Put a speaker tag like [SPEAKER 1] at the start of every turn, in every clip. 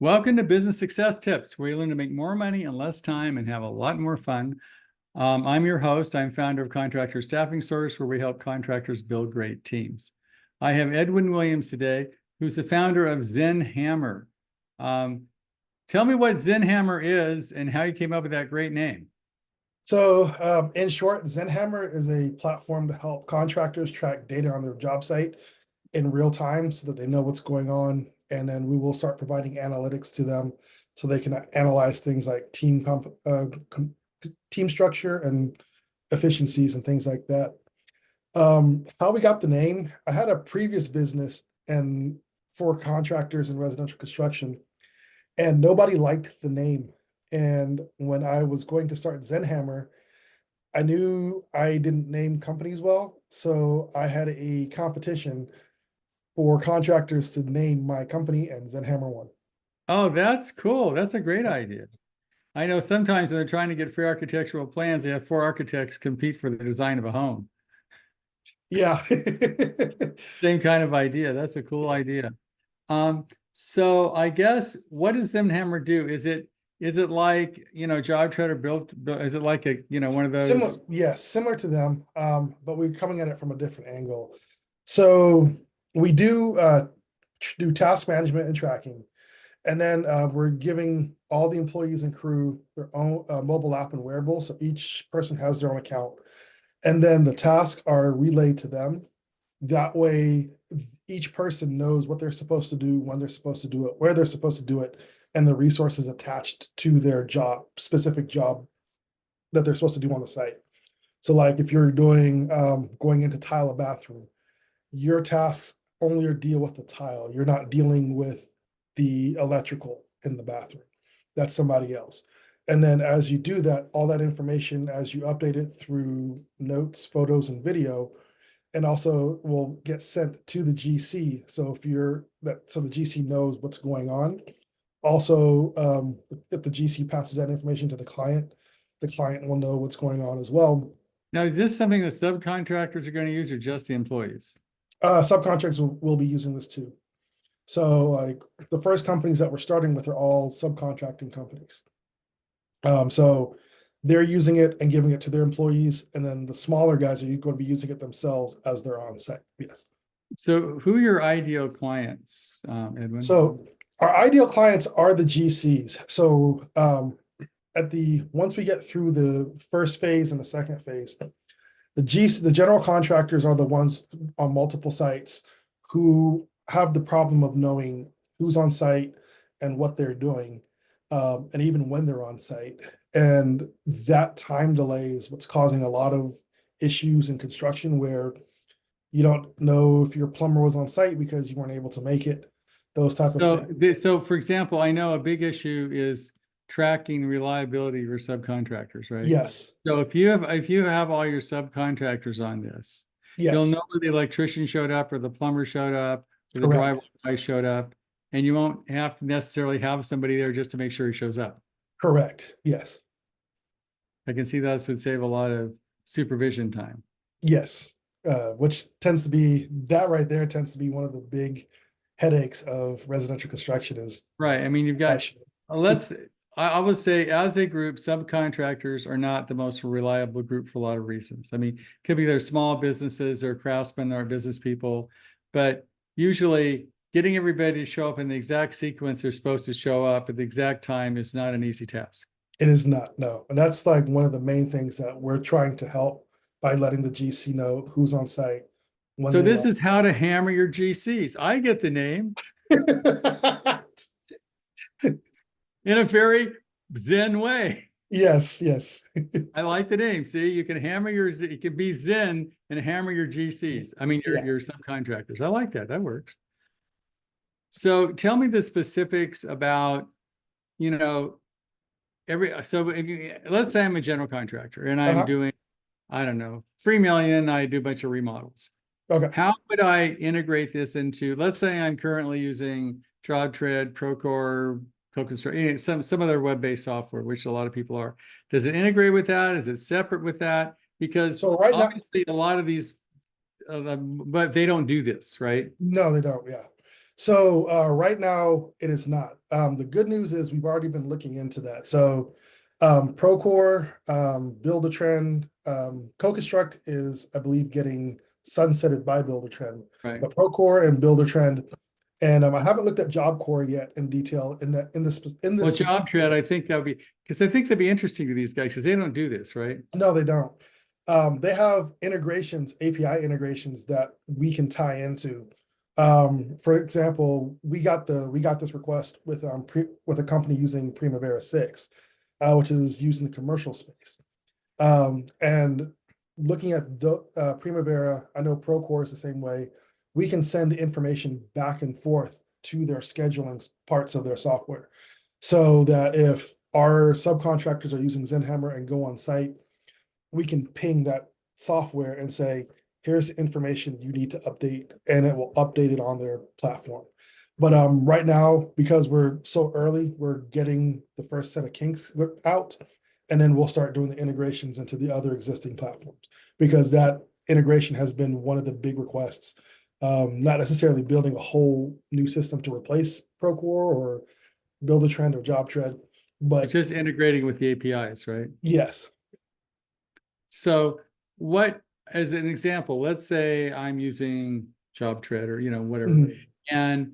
[SPEAKER 1] Welcome to Business Success Tips, where you learn to make more money in less time and have a lot more fun. I'm your host. I'm founder of Contractor Staffing Source, where we help contractors build great teams. I have Edwin Williams today, who's the founder of Zen Hammer. Tell me what Zen Hammer is and how you came up with that great name.
[SPEAKER 2] So in short, Zen Hammer is a platform to help contractors track data on their job site in real time so that they know what's going on. And then we will start providing analytics to them so they can analyze things like team structure and efficiencies and things like that. How we got the name, I had a previous business and for contractors in residential construction, and nobody liked the name. And when I was going to start Zen Hammer, I knew I didn't name companies well. So I had a competition for contractors to name my company, and Zen Hammer won.
[SPEAKER 1] Oh, that's cool. That's a great idea. I know sometimes when they're trying to get free architectural plans, they have 4 architects compete for the design of a home.
[SPEAKER 2] Yeah.
[SPEAKER 1] Same kind of idea. That's a cool idea. So I guess, what does Zen Hammer do? Is it like, Job Tread or built? Is it like one of those?
[SPEAKER 2] Similar to them, but we're coming at it from a different angle. So we do task management and tracking, and then we're giving all the employees and crew their own mobile app and wearables. So each person has their own account, and then the tasks are relayed to them. That way, each person knows what they're supposed to do, when they're supposed to do it, where they're supposed to do it, and the resources attached to their specific job that they're supposed to do on the site. So like if you're doing going into tile a bathroom, your tasks only are deal with the tile. You're not dealing with the electrical in the bathroom. That's somebody else. And then as you do that, all that information, as you update it through notes, photos, and video, and also will get sent to the GC. So so the GC knows what's going on. Also, if the GC passes that information to the client will know what's going on as well.
[SPEAKER 1] Now, is this something that subcontractors are going to use or just the employees?
[SPEAKER 2] Subcontractors will be using this too. So like the first companies that we're starting with are all subcontracting companies. So they're using it and giving it to their employees, and then the smaller guys are going to be using it themselves as they're on site. Yes.
[SPEAKER 1] So who are your ideal clients, Edwin?
[SPEAKER 2] So our ideal clients are the GCs. So once we get through the first phase and the second phase, the general contractors are the ones on multiple sites who have the problem of knowing who's on site and what they're doing, and even when they're on site. And that time delay is what's causing a lot of issues in construction, where you don't know if your plumber was on site because you weren't able to make it, those types of things.
[SPEAKER 1] So for example, I know a big issue is tracking reliability for subcontractors, right?
[SPEAKER 2] Yes.
[SPEAKER 1] So if you have all your subcontractors on this,
[SPEAKER 2] Yes.
[SPEAKER 1] you'll know where the electrician showed up or the plumber showed up or the drywall guy showed up, and you won't have to necessarily have somebody there just to make sure he shows up.
[SPEAKER 2] Correct. Yes.
[SPEAKER 1] I can see that would save a lot of supervision time.
[SPEAKER 2] Yes. Which tends to be, that right there tends to be one of the big headaches of residential construction is.
[SPEAKER 1] Right. I mean, you've got, I would say as a group, subcontractors are not the most reliable group for a lot of reasons. I mean, it could be they're small businesses or craftsmen or business people, but usually getting everybody to show up in the exact sequence they're supposed to show up at the exact time is not an easy task.
[SPEAKER 2] It is not, no. And that's like one of the main things that we're trying to help by letting the GC know who's on site.
[SPEAKER 1] So this is how to hammer your GCs. I get the name. In a very Zen way.
[SPEAKER 2] Yes, yes.
[SPEAKER 1] I like the name. See, you can you can be Zen and hammer your GCs. I mean, your subcontractors. I like that. That works. So tell me the specifics about, let's say I'm a general contractor and I'm doing, I don't know, 3 million. I do a bunch of remodels.
[SPEAKER 2] Okay.
[SPEAKER 1] How would I integrate this into, let's say I'm currently using Job Tread, Procore, some other web-based software, which a lot of people are. Does it integrate with that? Is it separate with that? Because obviously a lot of these, but they don't do this, right?
[SPEAKER 2] No, they don't. Yeah. So right now it is not. The good news is we've already been looking into that. So Procore, Buildertrend, CoConstruct is, I believe, getting sunsetted by Buildertrend.
[SPEAKER 1] Right.
[SPEAKER 2] But Procore and Buildertrend, and I haven't looked at JobCore yet in detail in this.
[SPEAKER 1] Well, JobTread, I think that would be, because I think that'd be interesting to these guys because they don't do this, right?
[SPEAKER 2] No, they don't. They have integrations, API integrations that we can tie into. For example, we got this request with a company using Primavera 6, which is used in the commercial space. And looking at the Primavera, I know Procore is the same way. We can send information back and forth to their scheduling parts of their software, so that if our subcontractors are using Zen Hammer and go on site, we can ping that software and say, here's the information you need to update, and it will update it on their platform. But right now, because we're so early, we're getting the first set of kinks out, and then we'll start doing the integrations into the other existing platforms, because that integration has been one of the big requests. Not necessarily building a whole new system to replace Procore or Buildertrend or JobTread, but
[SPEAKER 1] Just integrating with the APIs, right?
[SPEAKER 2] yes.
[SPEAKER 1] So what, as an example, let's say I'm using JobTread or, whatever,
[SPEAKER 2] Mhm.
[SPEAKER 1] and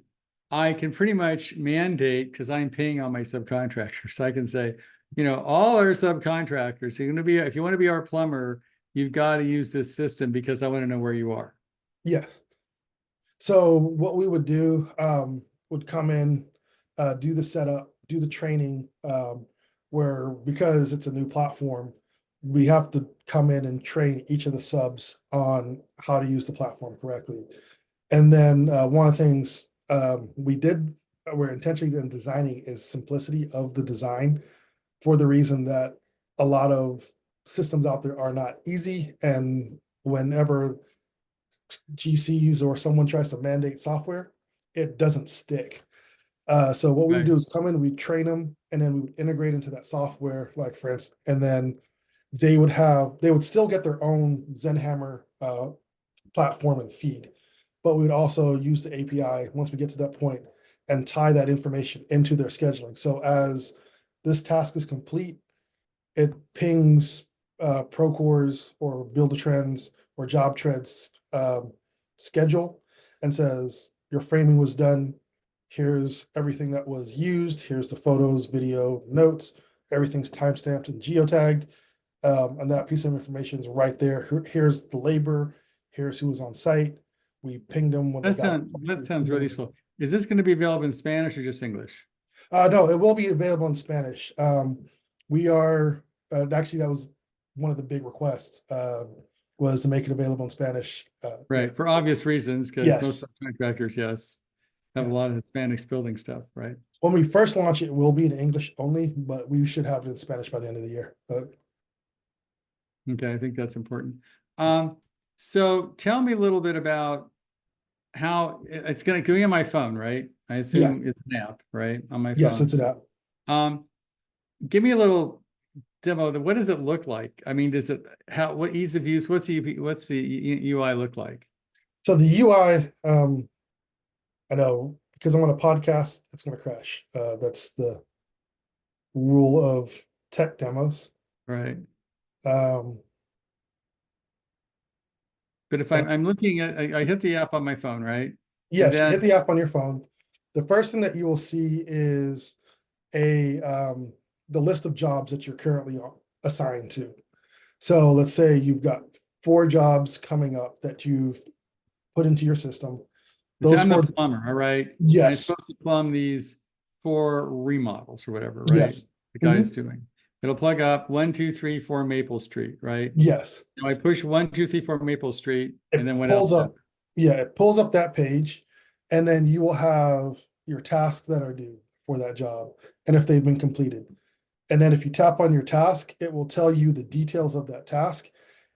[SPEAKER 1] I can pretty much mandate, because I'm paying all my subcontractors, so I can say, all our subcontractors, if you want to be our plumber, you've got to use this system because I want to know where you are.
[SPEAKER 2] Yes. So what we would do would come in, do the setup, do the training, where, because it's a new platform, we have to come in and train each of the subs on how to use the platform correctly. And then one of the things we're intentionally in designing is simplicity of the design, for the reason that a lot of systems out there are not easy, and whenever GCs or someone tries to mandate software, it doesn't stick. So what we
[SPEAKER 1] Right.
[SPEAKER 2] do is come in, we train them, and then we would integrate into that software, like for instance, and then they would still get their own Zen Hammer platform and feed, but we would also use the API once we get to that point and tie that information into their scheduling. So as this task is complete, it pings Procore's or Buildertrend's or JobTread's schedule and says, your framing was done. Here's everything that was used. Here's the photos, video, notes. Everything's timestamped and geotagged. And that piece of information is right there. Here's the labor. Here's who was on site. We pinged them when they got.
[SPEAKER 1] That sounds really useful. Is this going to be available in Spanish or just English?
[SPEAKER 2] No, it will be available in Spanish. We are actually, that was one of the big requests, was to make it available in Spanish.
[SPEAKER 1] Right, for obvious reasons, because
[SPEAKER 2] Yes.
[SPEAKER 1] most subcontractors, yes, have a lot of Hispanics building stuff, right?
[SPEAKER 2] When we first launch it, will be in English only, but we should have it in Spanish by the end of the year.
[SPEAKER 1] Okay, I think that's important. So tell me a little bit about how it's going to be on my phone, right? I assume it's an app, right? On my phone.
[SPEAKER 2] Yes, it's an app.
[SPEAKER 1] Give me a little demo. What does it look like? I mean, what ease of use? What's the UI look like?
[SPEAKER 2] So the UI, I know because I'm on a podcast, it's going to crash. That's the rule of tech demos.
[SPEAKER 1] Right.
[SPEAKER 2] Um,
[SPEAKER 1] But if I'm looking at, I hit the app on my phone, right?
[SPEAKER 2] Yes, you hit the app on your phone. The first thing that you will see is the list of jobs that you're currently assigned to. So let's say you've got 4 jobs coming up that you've put into your system.
[SPEAKER 1] Those I'm the plumber, all right?
[SPEAKER 2] Yes.
[SPEAKER 1] And it's supposed to plumb these 4 remodels or whatever, right?
[SPEAKER 2] Yes.
[SPEAKER 1] The guy's doing. It'll plug up 1, 2, 3, 4 Maple Street, right?
[SPEAKER 2] Yes.
[SPEAKER 1] So I push 1, 2, 3, 4 Maple Street, and then what
[SPEAKER 2] pulls
[SPEAKER 1] else?
[SPEAKER 2] Up, yeah, it pulls up that page, and then you will have your tasks that are due for that job, and if they've been completed. And then if you tap on your task, it will tell you the details of that task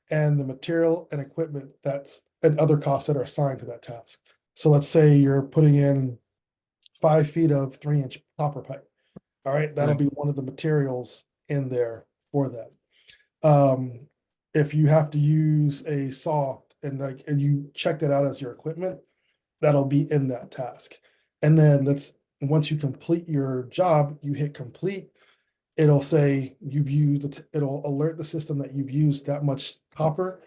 [SPEAKER 2] and the material and equipment and other costs that are assigned to that task. So let's say you're putting in 5 feet of 3-inch copper pipe. All right, that'll be one of the materials in there for that. If you have to use a saw and you check that out as your equipment, that'll be in that task. And then once you complete your job, you hit complete. It'll say you've used, it'll alert the system that you've used that much copper.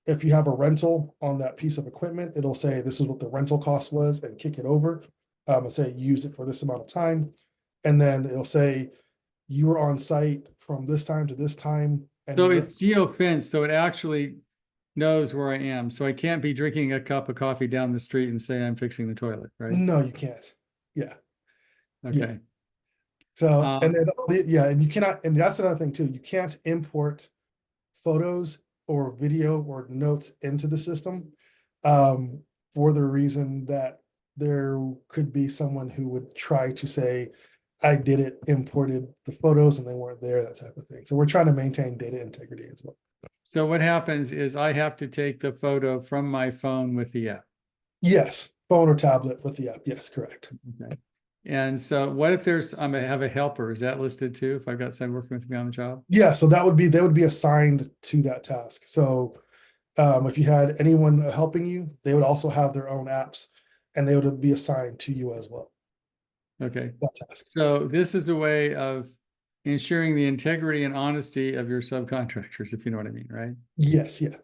[SPEAKER 2] If you have a rental on that piece of equipment, it'll say this is what the rental cost was and kick it over. And say use it for this amount of time. And then it'll say you were on site from this time to this time. And
[SPEAKER 1] So it's geo-fenced, so it actually knows where I am. So I can't be drinking a cup of coffee down the street and say I'm fixing the toilet, right?
[SPEAKER 2] no, you can't. Yeah.
[SPEAKER 1] Okay.
[SPEAKER 2] So, and then, and you cannot, and that's another thing too, you can't import photos or video or notes into the system, for the reason that there could be someone who would try to say, I did it, imported the photos and they weren't there, that type of thing. So we're trying to maintain data integrity as well.
[SPEAKER 1] So what happens is I have to take the photo from my phone with the app.
[SPEAKER 2] Yes, phone or tablet with the app. Yes, correct.
[SPEAKER 1] Okay. And so what if there's, I have a helper, is that listed too? If I've got someone working with me on the job?
[SPEAKER 2] Yeah, so they would be assigned to that task. So if you had anyone helping you, they would also have their own apps and they would be assigned to you as well.
[SPEAKER 1] Okay.
[SPEAKER 2] That task.
[SPEAKER 1] So this is a way of ensuring the integrity and honesty of your subcontractors, if you know what I mean, right?
[SPEAKER 2] Yes, yeah.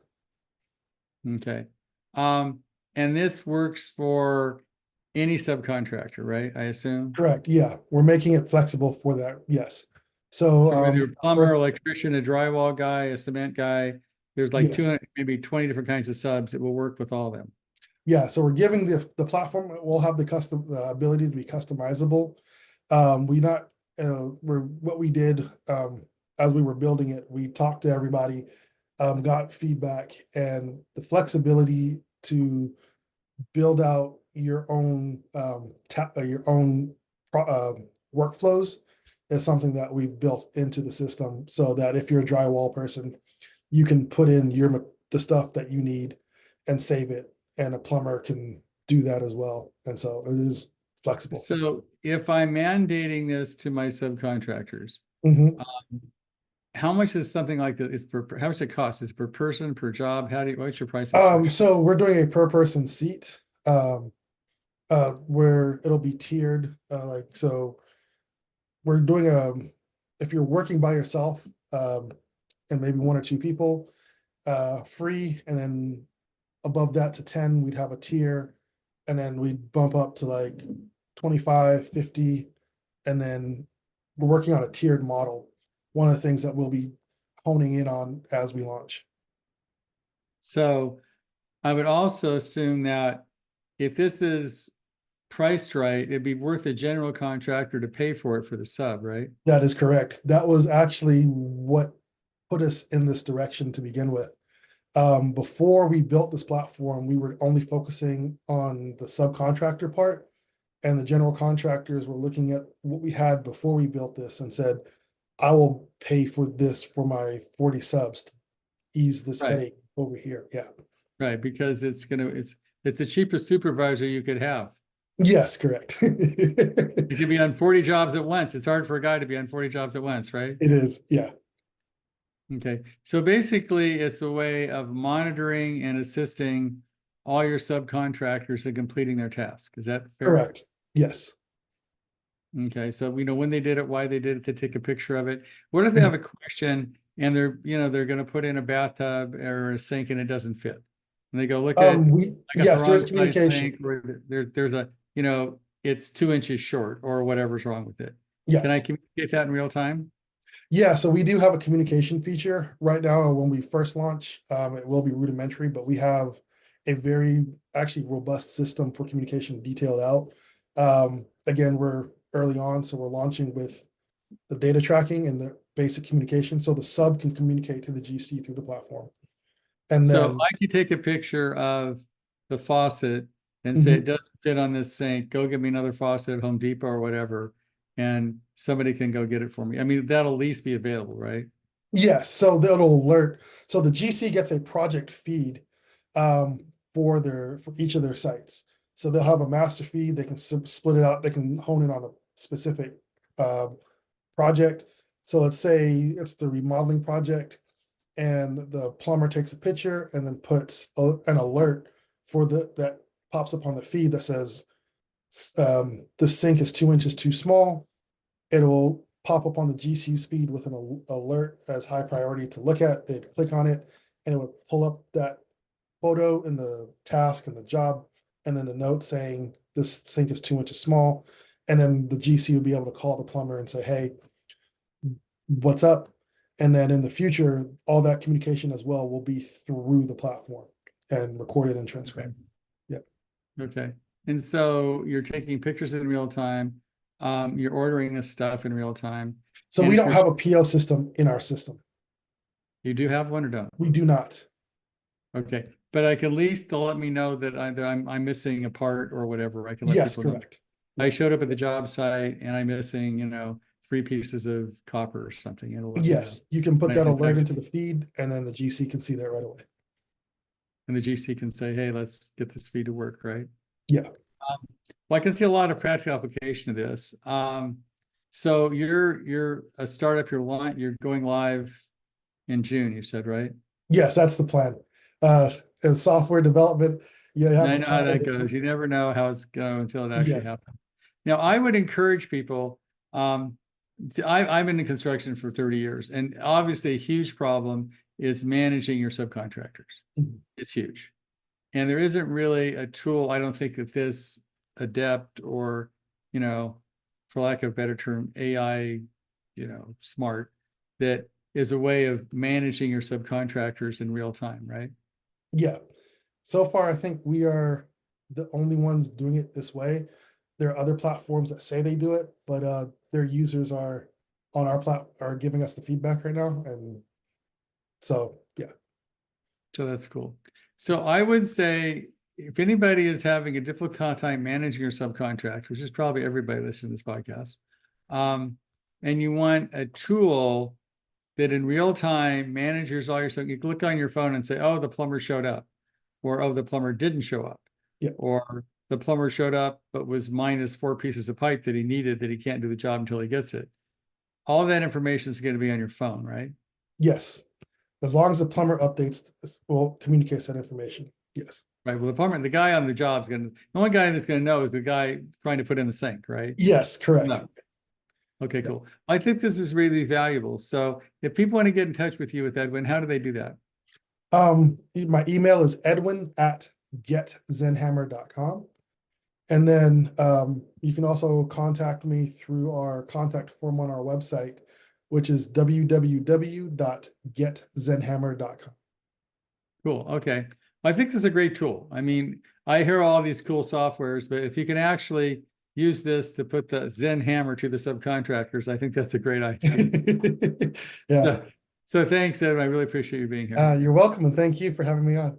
[SPEAKER 1] Okay. And this works for any subcontractor, right? I assume.
[SPEAKER 2] Correct. Yeah, we're making it flexible for that. Yes. So,
[SPEAKER 1] So whether you're a plumber, electrician, a drywall guy, a cement guy, there's like
[SPEAKER 2] yes.
[SPEAKER 1] 200, maybe 20 different kinds of subs. It will work with all of them.
[SPEAKER 2] Yeah, so we're giving the platform will have the ability to be customizable. What we did as we were building it, we talked to everybody, got feedback, and the flexibility to build out your own workflows is something that we've built into the system, so that if you're a drywall person, you can put in the stuff that you need and save it, and a plumber can do that as well. And so it is flexible.
[SPEAKER 1] So if I'm mandating this to my subcontractors, how much is something like this? How much it costs? Is it per person, per job? What's your pricing structure?
[SPEAKER 2] So we're doing a per person seat, where it'll be tiered, so we're doing if you're working by yourself, and maybe 1 or 2 people, free, and then above that to 10, we'd have a tier, and then we'd bump up to like 25, 50, and then we're working on a tiered model. One of the things that we'll be honing in on as we launch.
[SPEAKER 1] So I would also assume that if this is priced right, it'd be worth the general contractor to pay for it for the sub, right?
[SPEAKER 2] That is correct. That was actually what put us in this direction to begin with. Before we built this platform, we were only focusing on the subcontractor part, and the general contractors were looking at what we had before we built this and said, I will pay for this for my 40 subs to ease this headache over here. Yeah.
[SPEAKER 1] Right, because it's the cheapest supervisor you could have.
[SPEAKER 2] Yes, correct.
[SPEAKER 1] You could be on 40 jobs at once. It's hard for a guy to be on 40 jobs at once, right?
[SPEAKER 2] It is, yeah.
[SPEAKER 1] Okay, so basically it's a way of monitoring and assisting all your subcontractors in completing their task. Is that fair?
[SPEAKER 2] Correct. Yes.
[SPEAKER 1] Okay, so we know when they did it, why they did it, to take a picture of it. What if they have a question and they're going to put in a bathtub or a sink and it doesn't fit? And they go, look at
[SPEAKER 2] yes, there's communication.
[SPEAKER 1] There's a, it's 2 inches short or whatever's wrong with it.
[SPEAKER 2] Yeah.
[SPEAKER 1] Can I communicate that in real time?
[SPEAKER 2] Yeah, so we do have a communication feature right now. When we first launch, it will be rudimentary, but we have a very actually robust system for communication detailed out. Again, we're early on, so we're launching with the data tracking and the basic communication, so the sub can communicate to the GC through the platform. And
[SPEAKER 1] so
[SPEAKER 2] then
[SPEAKER 1] I can take a picture of the faucet and say it doesn't fit on this sink. Go get me another faucet at Home Depot or whatever, and somebody can go get it for me. I mean, that'll at least be available, right?
[SPEAKER 2] Yes, so that'll alert. So the GC gets a project feed for each of their sites. So they'll have a master feed. They can split it out. They can hone in on a specific project. So let's say it's the remodeling project, and the plumber takes a picture and then puts an alert for that pops up on the feed that says the sink is 2 inches too small, it will pop up on the GC's feed with an alert as high priority to look at. They'd click on it and it would pull up that photo in the task and the job, and then the note saying this sink is 2 inches small. And then the GC would be able to call the plumber and say, hey, what's up? And then in the future, all that communication as well will be through the platform and recorded and transcribed.
[SPEAKER 1] Okay. And so you're taking pictures in real time. You're ordering this stuff in real time.
[SPEAKER 2] So
[SPEAKER 1] And
[SPEAKER 2] we
[SPEAKER 1] if
[SPEAKER 2] don't
[SPEAKER 1] you're-
[SPEAKER 2] have a PO system in our system.
[SPEAKER 1] You do have one or don't?
[SPEAKER 2] We do not.
[SPEAKER 1] Okay. But I can at least they'll let me know that either I'm missing a part or whatever. I can let
[SPEAKER 2] Yes,
[SPEAKER 1] people know.
[SPEAKER 2] correct.
[SPEAKER 1] I showed up at the job site and I'm missing, 3 pieces of copper or something. It'll let me know.
[SPEAKER 2] Yes, you can put
[SPEAKER 1] I
[SPEAKER 2] that
[SPEAKER 1] can
[SPEAKER 2] alert
[SPEAKER 1] text
[SPEAKER 2] into the feed, and then the GC can see that right away.
[SPEAKER 1] And the GC can say, hey, let's get this feed to work, right?
[SPEAKER 2] Yeah.
[SPEAKER 1] Well, I can see a lot of practical application of this. So you're a startup, you're going live in June, you said, right?
[SPEAKER 2] Yes, that's the plan. In software development, you have
[SPEAKER 1] I
[SPEAKER 2] to
[SPEAKER 1] know how
[SPEAKER 2] try
[SPEAKER 1] that
[SPEAKER 2] to-
[SPEAKER 1] goes. You never know how it's going until it actually
[SPEAKER 2] Yes.
[SPEAKER 1] happens. Now, I would encourage people, I've been in construction for 30 years, and obviously a huge problem is managing your subcontractors.
[SPEAKER 2] Mhm.
[SPEAKER 1] It's huge. And there isn't really a tool, I don't think, that this adept or, for lack of a better term, AI, smart, that is a way of managing your subcontractors in real time, right?
[SPEAKER 2] Yeah. So far, I think we are the only ones doing it this way. There are other platforms that say they do it, but their users are on our are giving us the feedback right now. And so, yeah.
[SPEAKER 1] So that's cool. So I would say if anybody is having a difficult time managing your subcontractors, which is probably everybody listening to this podcast, and you want a tool that in real time manages all your stuff, you can look on your phone and say, oh, the plumber showed up, or oh, the plumber didn't show up,
[SPEAKER 2] Yeah.
[SPEAKER 1] or the plumber showed up but was minus 4 pieces of pipe that he needed that he can't do the job until he gets it. All that information is going to be on your phone, right?
[SPEAKER 2] Yes. As long as the plumber updates, will communicates that information. Yes.
[SPEAKER 1] Right. Well, the guy on the job is the only guy that's going to know is the guy trying to put in the sink, right?
[SPEAKER 2] Yes, correct.
[SPEAKER 1] No. Okay,
[SPEAKER 2] Yeah.
[SPEAKER 1] cool. I think this is really valuable. So if people want to get in touch with you with Edwin, how do they do that?
[SPEAKER 2] My email is edwin@getzenhammer.com. And then you can also contact me through our contact form on our website, which is www.getzenhammer.com.
[SPEAKER 1] Cool. Okay. I think this is a great tool. I mean, I hear all these cool softwares, but if you can actually use this to put the Zen Hammer to the subcontractors, I think that's a great idea.
[SPEAKER 2] Yeah.
[SPEAKER 1] So thanks, Edwin. I really appreciate you being here.
[SPEAKER 2] You're welcome, and thank you for having me on.